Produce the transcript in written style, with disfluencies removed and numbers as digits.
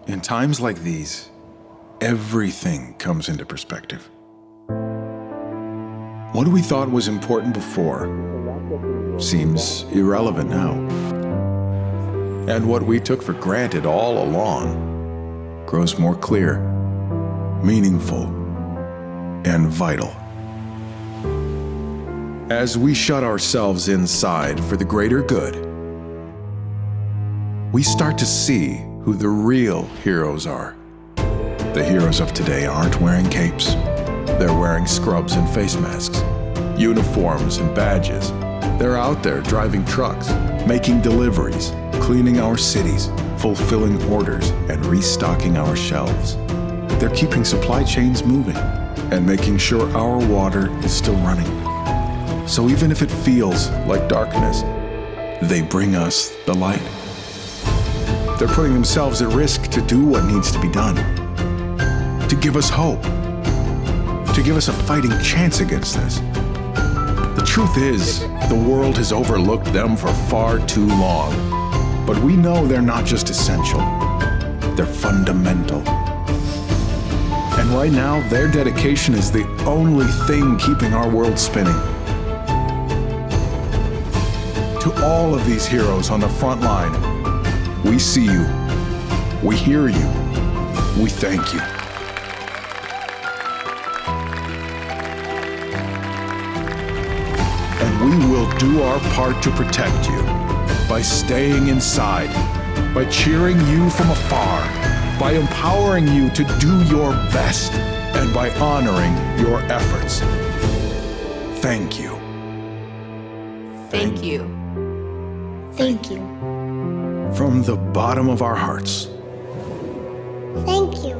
In times like these, everything comes into perspective. What we thought was important before seems irrelevant now. And what we took for granted all along grows more clear, meaningful, and vital. As we shut ourselves inside for the greater good, we start to see who the real heroes are. The heroes of today aren't wearing capes. They're wearing scrubs and face masks, uniforms and badges. They're out there driving trucks, making deliveries, cleaning our cities, fulfilling orders, and restocking our shelves. They're keeping supply chains moving and making sure our water is still running. So even if it feels like darkness, they bring us the light. They're putting themselves at risk to do what needs to be done, to give us hope, to give us a fighting chance against this. The truth is, the world has overlooked them for far too long. But we know they're not just essential, they're fundamental. And right now, their dedication is the only thing keeping our world spinning. To all of these heroes on the front line, we see you, we hear you, we thank you. And we will do our part to protect you by staying inside, by cheering you from afar, by empowering you to do your best, and by honoring your efforts. Thank you. Thank you. Thank you. From the bottom of our hearts. Thank you.